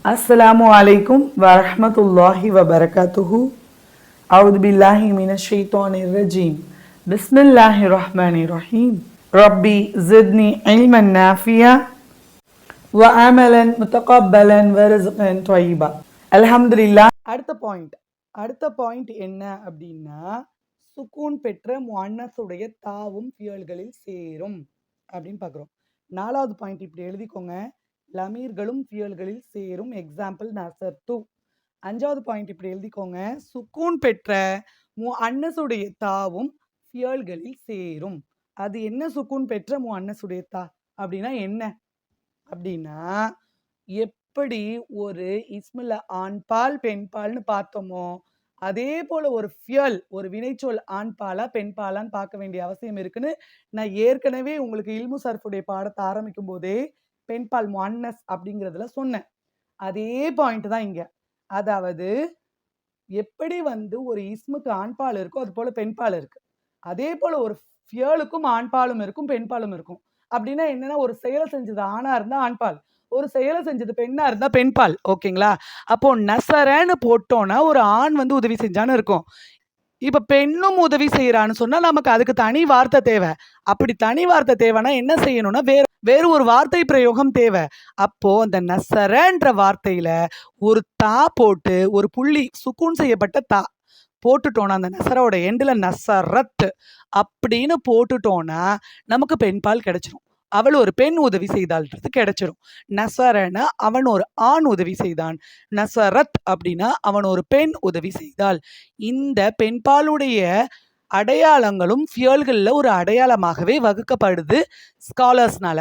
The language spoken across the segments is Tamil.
अस्सलामु अलैकुम वरहमतुल्लाहि वबरकातुहु। अऊदु बिल्लाहि मिनश शैतानिर रजीम। बिस्मिल्लाहिर रहमानिर रहीम। रब्बी ज़िदनी इल्मन नाफिया व अमलन मुतक़ब्बलन व रिज़्क़न त्वय्यिबा। அல்ஹம்துலில்லாஹ். அடுத்த பாயிண்ட் என்ன அப்படின்னா, சுக்கூன் பெற்ற முஅன்னஸுடைய தாவும் ஃபியல்களில் சேரும் அப்படின்னு பார்க்குறோம். 4வது பாயிண்ட் இப்படி எழுதிக்கோங்க, லமீர்களும் ஃபியல்களில் சேரும். எக்ஸாம்பிள் நசர்து. 5வது பாயிண்ட் இப்படி எழுதிக்கோங்க, சுக்கூன் பெற்ற முஅன்னஸுடைய தாவும் ஃபியல்களில் சேரும். அது என்ன சுக்கூன் பெற்ற முஅன்னஸுடைய தா அப்படின்னா என்ன அப்படின்னா, எப்படி ஒரு இஸ்மில் ஆண்பால் பெண்பால்னு பார்த்தோமோ அதே போல ஒரு ஃபியல், ஒரு வினைச்சொல் ஆண்பாலா பெண்பாலான்னு பார்க்க வேண்டிய அவசியம் இருக்குன்னு நான் ஏற்கனவே உங்களுக்கு இல்மு சர்ஃபுடைய பாடத்தை ஆரம்பிக்கும் போதே பெண்பால் முஅன்னஸ் அப்படிங்கிறதுல சொன்னேன். அதே பாயிண்ட் தான் இங்க. அதாவது எப்படி ஒரு இஸ்முக்கு ஆண்பால் இருக்கோ அது போல பெண்பால் இருக்கு, அதே போல ஒரு ஃபியலுக்கும் ஆண்பாலும் இருக்கும் பெண்பாலும் இருக்கும். அப்படின்னா என்னன்னா, ஒரு செயலை செஞ்சது ஆணா இருந்தா ஆண்பால், ஒரு செயலை செஞ்சது பெண்ணா இருந்தா பெண்பால். ஓகேங்களா? அப்போ நசரன்னு போட்டோன்னா ஒரு ஆண் உதவி செஞ்சான்னு இருக்கும். இப்ப பெண்ணும் உதவி செய்யறான்னு சொன்னா நமக்கு அதுக்கு தனி வார்த்தை தேவை. அப்படி தனி வார்த்தை தேவைன்னா என்ன செய்யணும்னா, வேறு ஒரு வார்த்தை பிரயோகம் தேவை. அப்போ அந்த நசரன்ற வார்த்தையில ஒரு தா போட்டு, ஒரு புள்ளி சுக்கூன் செய்யப்பட்ட தா போட்டுட்டோம்னா, அந்த நசரோட எண்டுல நசரத் அப்படின்னு போட்டுட்டோம்னா நமக்கு பெண்பால் கிடைச்சிரும். அவள் ஒரு பெண் உதவி செய்தாள்ன்றது கிடைச்சிரும். நசரனா அவன் ஒரு ஆண் உதவி செய்தான், நசரத் அப்படின்னா அவன் ஒரு பெண் உதவி செய்தாள். இந்த பெண்பாலுடைய அடையாளங்களும் ஃபியல்களில் ஒரு அடையாளமாகவே வகுக்கப்படுது ஸ்காலர்ஸ்னால.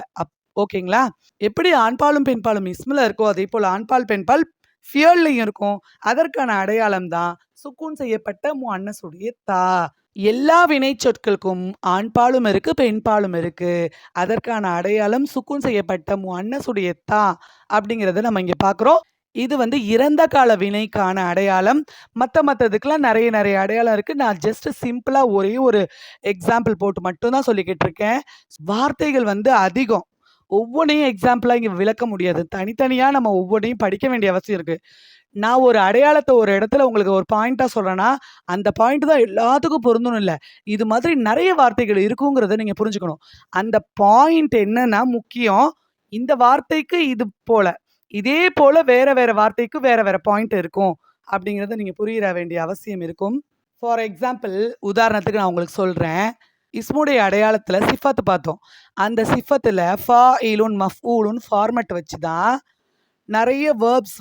ஓகேங்களா? எப்படி ஆண்பாலும் பெண்பாலும் இஸ்மில் இருக்கோ அதே போல் ஆண்பால் பெண்பால் ஃபியல்லையும் இருக்கும். அதற்கான அடையாளம் தான் சுக்கூன் செய்யப்பட்ட முஅன்னஸுடைய தா. எல்லா வினை சொற்களுக்கும் ஆண்பாலும் இருக்கு பெண்பாலும் இருக்கு. அதற்கான அடையாளம் சுக்கூன் செய்யப்பட்ட முஅன்னஸுடைய தா அப்படிங்கிறத நம்ம இங்க பார்க்குறோம். இது இறந்த கால வினைக்கான அடையாளம். மற்றதுக்கெல்லாம் நிறைய அடையாளம் இருக்கு. நான் ஜஸ்ட் சிம்பிளா ஒரே ஒரு எக்ஸாம்பிள் போட்டு மட்டும்தான் சொல்லிக்கிட்டு இருக்கேன். வார்த்தைகள் அதிகம். ஒவ்வொன்றையும் எக்ஸாம்பிளா இங்க விளக்க முடியாது. தனித்தனியா நம்ம ஒவ்வொன்றையும் படிக்க வேண்டிய அவசியம் இருக்கு. நான் ஒரு அடையாளத்தை ஒரு இடத்துல உங்களுக்கு ஒரு பாயிண்டா சொல்றேன்னா, அந்த பாயிண்ட் தான் எல்லாத்துக்கும் பொருந்தணும் இல்ல. இது மாதிரி நிறைய வார்த்தைகள் இருக்குங்கிறத நீங்க புரிஞ்சுக்கணும். அந்த பாயிண்ட் என்னன்னா முக்கியம். இந்த வார்த்தைக்கு இது போல, இதே போல வேற வார்த்தைக்கு வேற பாயிண்ட் இருக்கும் அப்படிங்கிறத நீங்க புரிய வேண்டிய அவசியம் இருக்கும். ஃபார் எக்ஸாம்பிள், உதாரணத்துக்கு நான் உங்களுக்கு சொல்றேன். இஸ்முடைய அடையாளத்துல சிஃபத் பார்த்தோம். அந்த சிஃபத்துல ஃபாயிலுன் மஃஊலுன் ஃபார்மட் வச்சு தான் நிறைய வேர்ப்ஸ்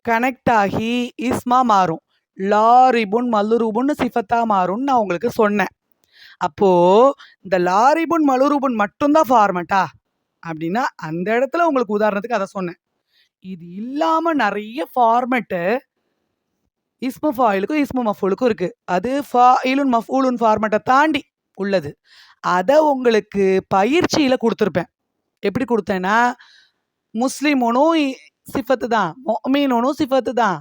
கனெக்ட் ஆகி இஸ்மா மாறும். லாரிபுன் மல்லுருபுன்னு சிஃபத்தா மாறும்னு நான் உங்களுக்கு சொன்னேன். அப்போ இந்த லாரிபுன் மலுருபுன் மட்டும்தான் ஃபார்மட்டா அப்படின்னா அந்த இடத்துல உங்களுக்கு உதாரணத்துக்கு அதை சொன்னேன். இது இல்லாம நிறைய ஃபார்மட்டு இஸ்மு ஃபாயிலுக்கும் இஸ்மு மஃபூலுக்கும் இருக்கு. அது ஃபாயிலுன் மஃபூலுன் ஃபார்மட்டை தாண்டி உள்ளது. அதை உங்களுக்கு பயிற்சியில கொடுத்துருப்பேன். எப்படி கொடுத்தேன்னா, முஸ்லிமுனும் சிஃபத்து தான், முஃமினுனும் சிஃபத்து தான்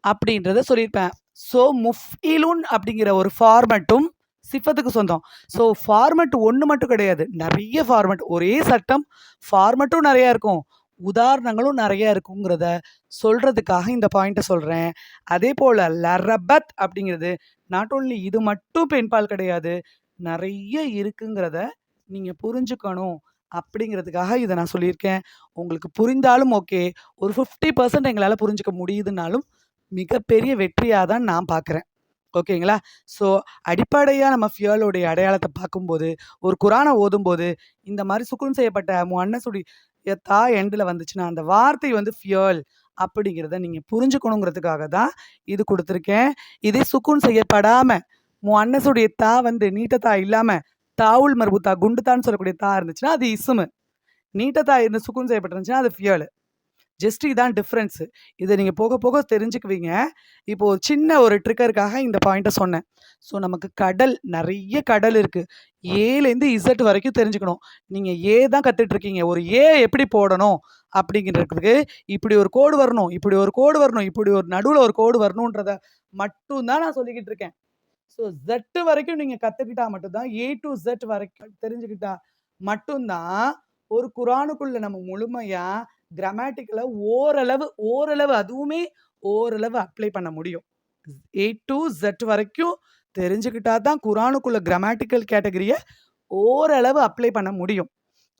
அப்படின்றத சொல்லியிருப்பேன். ஸோ முஃப்இலுன் அப்படிங்கிற ஒரு ஃபார்மட்டும் சிஃபத்துக்கு சொந்தம். ஸோ ஃபார்மட் ஒன்று மட்டும் கிடையாது, நிறைய ஃபார்மட். ஒரே சட்டம், ஃபார்மட்டும் நிறையா இருக்கும், உதாரணங்களும் நிறையா இருக்குங்கிறத சொல்கிறதுக்காக இந்த பாயிண்ட்டை சொல்கிறேன். அதே போல் லரபத் அப்படிங்கிறது நாட் ஓன்லி இது மட்டும் பெண்பால் கிடையாது, நிறைய இருக்குங்கிறத நீங்கள் புரிஞ்சுக்கணும் அப்படிங்கிறதுக்காக இதை நான் சொல்லியிருக்கேன். உங்களுக்கு புரிந்தாலும் ஓகே, ஒரு 50% எங்களால் புரிஞ்சுக்க முடியுதுனாலும் மிகப்பெரிய வெற்றியாக தான் நான் பார்க்குறேன். ஓகேங்களா? ஸோ அடிப்படையாக நம்ம ஃபியலோடைய அடையாளத்தை பார்க்கும்போது, ஒரு குரானை ஓதும்போது இந்த மாதிரி சுக்குன் செய்யப்பட்ட முஅன்னஸுடைய தா எண்டில் வந்துச்சுன்னா அந்த வார்த்தை ஃபியல் அப்படிங்கிறத நீங்கள் புரிஞ்சுக்கணுங்கிறதுக்காக தான் இது கொடுத்துருக்கேன். இதே சுக்குன் செய்யப்படாமல் முஅன்னஸுடைய தா நீட்டத்தா இல்லாமல் தாவுல் மர்பூத்தா குண்டுத்தான்னு சொல்லக்கூடிய தா இருந்துச்சுன்னா அது இஸ்மு. நீட்டத்தா இருந்து சுக்குன் செய்யப்பட்டிருந்துச்சுன்னா அது ஃபியல். ஜஸ்ட் இதான் டிஃப்ரென்ஸு. இதை நீங்கள் போக போக தெரிஞ்சுக்குவீங்க. இப்போ ஒரு சின்ன ஒரு ட்ரிக்கருக்காக இந்த பாயிண்ட்டை சொன்னேன். ஸோ நமக்கு நிறைய கடல் இருக்குது. ஏலேருந்து இசட் வரைக்கும் தெரிஞ்சுக்கணும். நீங்கள் ஏ தான் கற்றுட்ருக்கீங்க. ஒரு ஏ எப்படி போடணும் அப்படிங்கிறதுக்கு இப்படி ஒரு கோடு வரணும், இப்படி ஒரு கோடு வரணும், இப்படி ஒரு நடுவில் ஒரு கோடு வரணுன்றத மட்டும்தான் நான் சொல்லிக்கிட்டு இருக்கேன். ஸோ ஜெட் வரைக்கும் நீங்கள் கற்றுக்கிட்டா மட்டும்தான், ஏ டு ஜெட் வரைக்கும் தெரிஞ்சுக்கிட்டா மட்டும்தான் ஒரு குரானுக்குள்ள நம்ம முழுமையாக கிராமட்டிக்கலை ஓரளவு அதுவுமே ஓரளவு அப்ளை பண்ண முடியும். A to Z வரைக்கும் தெரிஞ்சுக்கிட்டா தான் குரானுக்குள்ள கிராமட்டிக்கல் கேட்டகரியை ஓரளவு அப்ளை பண்ண முடியும்.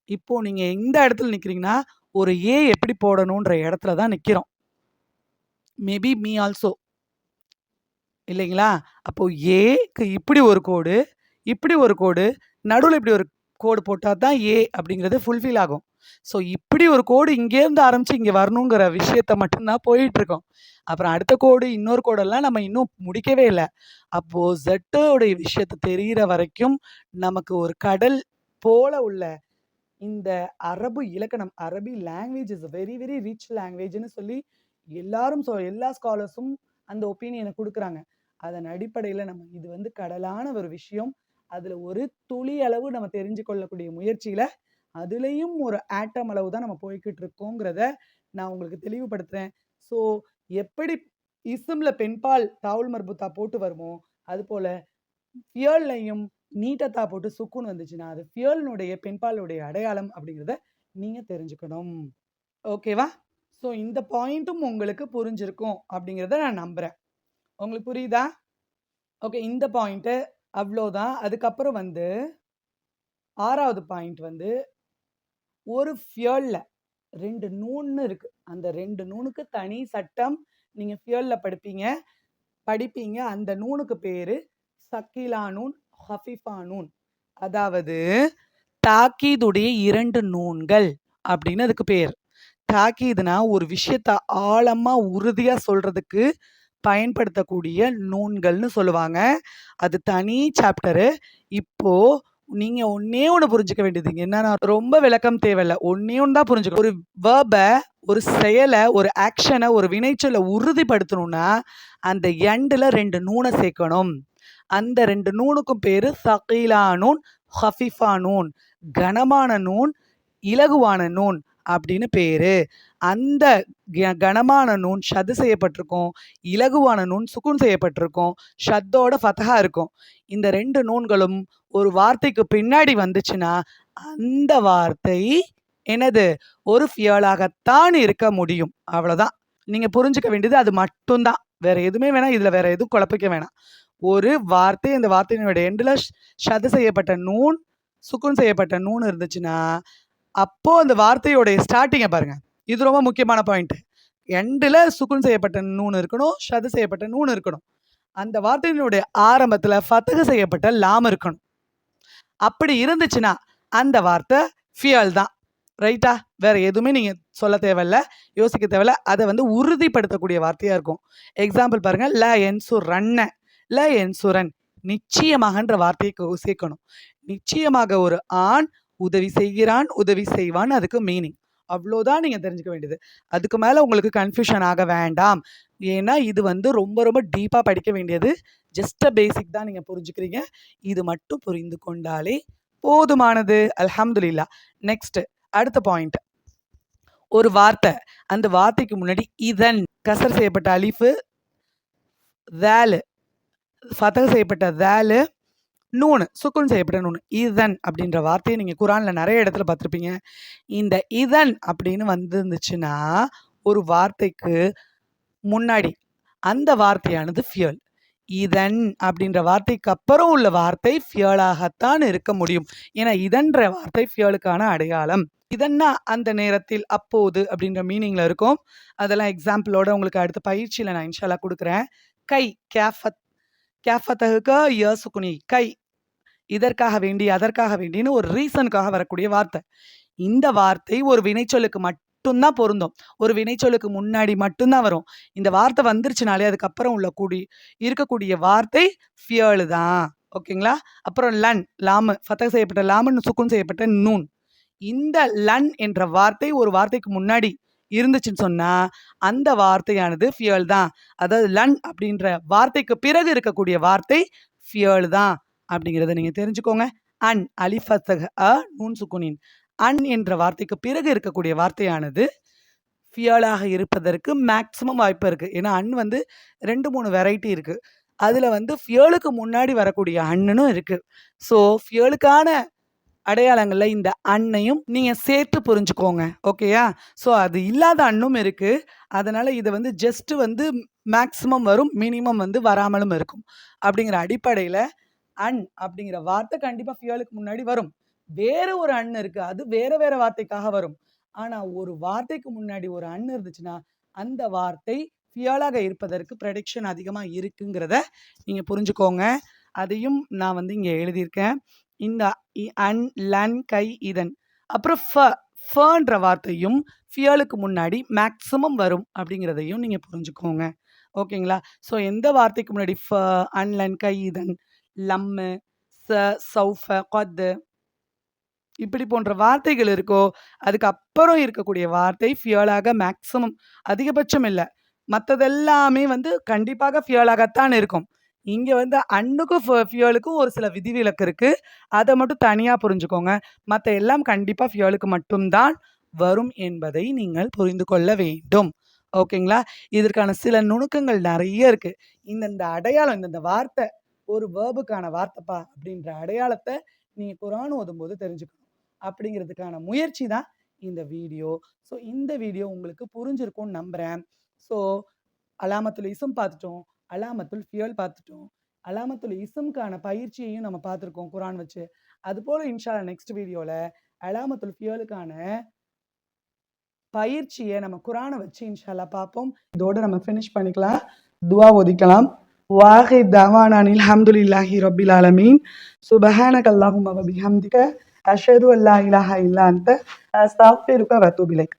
இப்போ நீங்கள் எந்த இடத்துல நிற்கிறீங்கன்னா, ஒரு ஏ எப்படி போடணுன்ற இடத்துல தான் நிற்கிறோம். மேபி மீ ஆல்சோ இல்லைங்களா? அப்போ ஏக்கு இப்படி ஒரு கோடு, இப்படி ஒரு கோடு, நடுவில் இப்படி ஒரு கோடு போட்டால் தான் ஏ அப்படிங்கிறது ஃபுல்ஃபில் ஆகும். ஸோ இப்படி ஒரு கோடு இங்கேருந்து ஆரம்பித்து இங்கே வரணுங்கிற விஷயத்த மட்டும்தான் போயிட்டுருக்கோம். அப்புறம் அடுத்த கோடு, இன்னொரு கோடெல்லாம் நம்ம இன்னும் முடிக்கவே இல்லை. அப்போது ஜெட்டோடைய விஷயத்தை தெரிகிற வரைக்கும் நமக்கு ஒரு கடல் போல உள்ள இந்த அரபு இலக்கணம், அரபி language is very very rich லாங்குவேஜ்னு சொல்லி எல்லாரும் எல்லா ஸ்காலர்ஸும் அந்த ஒப்பீனியனை கொடுக்குறாங்க. அதன் அடிப்படையில் நம்ம இது கடலான ஒரு விஷயம். அதில் ஒரு துளி அளவு நம்ம தெரிஞ்சு கொள்ளக்கூடிய முயற்சியில் அதுலேயும் ஒரு ஆட்டம் அளவு தான் நம்ம போய்கிட்டு இருக்கோங்கிறத நான் உங்களுக்கு தெளிவுபடுத்துகிறேன். ஸோ எப்படி இஸ்மில் பெண்பால் தாவுல் மர்புத்தா போட்டு வருமோ அதுபோல் ஃபியல்லையும் நீட்டத்தா போட்டு சுக்குன்னு வந்துச்சுன்னா அது ஃபியல்னுடைய பெண்பாலுடைய அடையாளம் அப்படிங்கிறத நீங்கள் தெரிஞ்சுக்கணும். ஓகேவா? ஸோ இந்த பாயிண்ட்டும் உங்களுக்கு புரிஞ்சிருக்கும் அப்படிங்கிறத நான் நம்புகிறேன். உங்களுக்கு புரியுதா? ஓகே, இந்த பாயிண்ட்டு அவ்வளோதான். அதுக்கப்புறம் 6வது பாயிண்ட் ஒரு ஃபியலில் 2 நூன்னு இருக்குது. அந்த 2 நூனுக்கு தனி சட்டம் நீங்கள் ஃபியலில் படிப்பீங்க. அந்த நூனுக்கு பேர் சக்கீலா நூன், ஹஃபிஃபா நூன். அதாவது தாக்கீதுடைய 2 நூன்கள் அப்படின்னு அதுக்கு பேர். தாக்கீதுனா ஒரு விஷயத்த ஆழமாக உறுதியாக சொல்கிறதுக்கு பயன்படுத்தக்கூடிய நூன்கள்னு சொல்லுவாங்க. அது தனி சாப்டரு. இப்போது நீங்கள் ஒன்றே ஒன்று புரிஞ்சுக்க வேண்டியதுங்க என்னன்னா, ரொம்ப விளக்கம் தேவையில்லை, ஒன்றே ஒன்று தான் புரிஞ்சுக்கணும். ஒரு வேர்பை, ஒரு செயலை, ஒரு ஆக்ஷனை, ஒரு வினைச்சொல்லை உறுதிப்படுத்தணும்னா அந்த எண்டில் 2 நூனை சேர்க்கணும். அந்த 2 நூனுக்கும் பேர் சகீலா நூன், ஹஃபிஃபா நூன். கனமான நூன், இலகுவான நூன் அப்படின்னு பேரு. அந்த கனமான நூன் ஷத்து செய்யப்பட்டிருக்கும், இலகுவான நூன் சுக்குன் செய்யப்பட்டிருக்கும், ஷத்தோட ஃபதஹா இருக்கும். இந்த 2 நூன்களும் ஒரு வார்த்தைக்கு பின்னாடி வந்துச்சுன்னா அந்த வார்த்தை என்னது? ஒரு ஃபியலாகத்தான் இருக்க முடியும். அவ்வளோதான் நீங்கள் புரிஞ்சுக்க வேண்டியது, அது மட்டும்தான். வேற எதுவுமே வேணாம், இதில் வேற எதுவும் குழப்பிக்க வேணாம். ஒரு வார்த்தை, அந்த வார்த்தையினுடைய எண்டில் ஷத்து செய்யப்பட்ட நூன், சுக்குன் செய்யப்பட்ட நூன் இருந்துச்சுன்னா அப்போ அந்த வார்த்தையோடைய ஸ்டார்டிங்கை பாருங்க. இது ரொம்ப முக்கியமான பாயிண்ட். எண்டில் சுக்குன் செய்யப்பட்ட நூன் இருக்கணும், ஷது செய்யப்பட்ட நூன் இருக்கணும். அந்த வார்த்தையினுடைய ஆரம்பத்தில் ஃபதஹ் செய்யப்பட்ட லாம் இருக்கணும். அப்படி இருந்துச்சுன்னா அந்த வார்த்தை ஃபியல் தான். ரைட்டா? வேற எதுவுமே நீங்கள் சொல்ல தேவையில்ல, யோசிக்க தேவையில்ல. அதை உறுதிப்படுத்தக்கூடிய வார்த்தையாக இருக்கும். எக்ஸாம்பிள் பாருங்க, ல என்சுரன்ன, ல என்சுரன், நிச்சயமாகன்ற வார்த்தையை சேர்க்கணும். நிச்சயமாக ஒரு ஆண் உதவி செய்கிறான், உதவி செய்வான், அதுக்கு மீனிங். அவ்வளோதான் நீங்கள் தெரிஞ்சுக்க வேண்டியது. அதுக்கு மேலே உங்களுக்கு கன்ஃபியூஷன் ஆக வேண்டாம். ஏன்னா இது ரொம்ப ரொம்ப டீப்பாக படிக்க வேண்டியது. ஜஸ்ட் பேசிக் தான் நீங்கள் புரிஞ்சுக்கிறீங்க. இது மட்டும் புரிந்து கொண்டாலே போதுமானது. அல்ஹம்துலில்லாஹ். நெக்ஸ்ட் அடுத்த பாயிண்ட், ஒரு வார்த்தை, அந்த வார்த்தைக்கு முன்னாடி இதன் கசர் செய்யப்பட்ட அலிஃபு, தாலு ஃபதஹ் செய்யப்பட்ட தாலு, நூனு சுக்குன் செய்யப்பட்ட நூனு, இதன் அப்படின்ற வார்த்தையை நீங்கள் குரானில் நிறைய இடத்துல பார்த்துருப்பீங்க. இந்த இதன் அப்படின்னு வந்துருந்துச்சுன்னா ஒரு வார்த்தைக்கு முன்னாடி அந்த வார்த்தையானது ஃபியல். இதன் அப்படின்ற வார்த்தைக்கு அப்புறம் உள்ள வார்த்தை ஃபியலாகத்தான் இருக்க முடியும். ஏன்னா இதன்ற வார்த்தை ஃபியலுக்கான அடையாளம். இதன்னா அந்த நேரத்தில், அப்போது அப்படின்ற மீனிங்கில் இருக்கும். அதெல்லாம் எக்ஸாம்பிளோட உங்களுக்கு அடுத்த பயிற்சியில் நான் இன்ஷா அல்லாஹ் கொடுக்குறேன். கை, கேஃபத்தகுக்க யசுகுனி, கை, இதற்காக வேண்டி, அதற்காக வேண்டின்னு ஒரு ரீசனுக்காக வரக்கூடிய வார்த்தை. இந்த வார்த்தை ஒரு வினைச்சொல்லுக்கு மட்டும்தான் பொருந்தும், ஒரு வினைச்சொல்லுக்கு முன்னாடி மட்டும்தான் வரும். இந்த வார்த்தை வந்துருச்சுனாலே அதுக்கப்புறம் இருக்கக்கூடிய வார்த்தை ஃபியலு தான். ஓகேங்களா? அப்புறம் லன், லாமு ஃபதஹ் செய்யப்பட்ட லாமுன்னு சுக்குன் செய்யப்பட்ட நூன். இந்த லன் என்ற வார்த்தை ஒரு வார்த்தைக்கு முன்னாடி இருந்துச்சுன்னு சொன்னால் அந்த வார்த்தையானது ஃபியல் தான். அதாவது லன் அப்படின்ற வார்த்தைக்கு பிறகு இருக்கக்கூடிய வார்த்தை ஃபியல் தான் அப்படிங்கிறத நீங்கள் தெரிஞ்சுக்கோங்க. அன் அலிஃபத்தக அ நூன் சுக்குனின், அன் என்ற வார்த்தைக்கு பிறகு இருக்கக்கூடிய வார்த்தையானது ஃபியலாக இருப்பதற்கு மேக்ஸிமம் வாய்ப்பு இருக்குது. ஏன்னா அன் 2-3 வெரைட்டி இருக்குது. அதில் ஃபியலுக்கு முன்னாடி வரக்கூடிய அன்னும் இருக்குது. ஸோ ஃபியலுக்கான அடையாளங்கள்ல இந்த அன்னையும் நீங்க சேர்த்து புரிஞ்சுக்கோங்க. ஓகேயா? ஸோ அது இல்லாத அன்னும் இருக்கு. அதனால இத வந்து ஜஸ்ட் வந்து மேக்ஸிமம் வரும். மினிமம் வந்து வராமலும் இருக்கும். அப்படிங்கிற அடிப்படையில அன் அப்படிங்கிற வார்த்தை கண்டிப்பா ஃபியலுக்கு முன்னாடி வரும். வேற ஒரு அன் இருக்கு. அது வேற வேற வார்த்தைக்காக வரும். ஆனா ஒரு வார்த்தைக்கு முன்னாடி ஒரு அன் இருந்துச்சுன்னா, அந்த வார்த்தை ஃபியலாக இருப்பதற்கு ப்ரெடிக்ஷன் அதிகமா இருக்குங்கிறத நீங்க புரிஞ்சுக்கோங்க. அதையும் நான் வந்து இங்க எழுதியிருக்கேன். இந்த அன், லன், கை, இதன். அப்புறம் ஃபன்ற வார்த்தையும் ஃபியலுக்கு முன்னாடி மேக்ஸிமம் வரும் அப்படிங்கிறதையும் நீங்க புரிஞ்சுக்கோங்க. ஓகேங்களா? ஸோ எந்த வார்த்தைக்கு முன்னாடி அன், லன், கை, இதன், லம்மு, சௌஃப, கத் இப்படி போன்ற வார்த்தைகள் இருக்கோ, அதுக்கு அப்புறம் இருக்கக்கூடிய வார்த்தை ஃபியலாக மேக்ஸிமம் அதிகபட்சம் இல்ல. மத்ததெல்லாமே வந்து கண்டிப்பாக ஃபியலாகத்தான் இருக்கும். இங்க வந்து அன்னுக்கும் ஃபியலுக்கும் ஒரு சில விதிவிலக்கு இருக்கு. அத மட்டும் தனியா புரிஞ்சுக்கோங்க. மத்த எல்லாம் கண்டிப்பா ஃபியலுக்கு மட்டும் தான் வரும் என்பதை நீங்கள் புரிந்து கொள்ள வேண்டும். ஓகேங்களா? இதற்கான சில நுணுக்கங்கள் நெறைய இருக்கு. இந்தந்த அடையாளம், இந்தந்த வார்த்தை ஒரு வேர்புக்கான வார்த்தைப்பா அப்படின்ற அடையாளத்த நீங்க குர்ஆன் ஓதும்போது தெரிஞ்சுக்கணும். அப்படிங்கிறதுக்கான முயற்சி தான் இந்த வீடியோ. ஸோ இந்த வீடியோ உங்களுக்கு புரிஞ்சிருக்கும்னு நம்புறேன். ஸோ அலாமத்துல் இஸ்ம் பார்த்துட்டோம். அலாமத்துல் ஃபியல் பார்த்துட்டோம். அலாமத்துல் இஸ்ம்க்கான பயிற்சியையும் நம்ம பார்த்துருக்கோம் குர்ஆன் வச்சு. அதுபோல இன்ஷா அல்லாஹ் நெக்ஸ்ட் வீடியோல அலாமத்துல் ஃபியலுக்கான பயிற்சிய நம்ம குர்ஆன வச்சு இன்ஷா அல்லாஹ் பார்ப்போம். இதோட நம்ம ஃபினிஷ் பண்ணிக்கலாம். துஆ ஓதிக்கலாம். வாஹிர் தவானா அனில் ஹம்துலில்லாஹி ரப்பில் ஆலமீன். சுப்ஹானக அல்லாஹும்ம வ பிஹம்திக அஷ்ஹது அல்லா இலாஹா இல்லா அன்த அஸ்தக்ஃபிருக வ அத்தூபு இலைக்.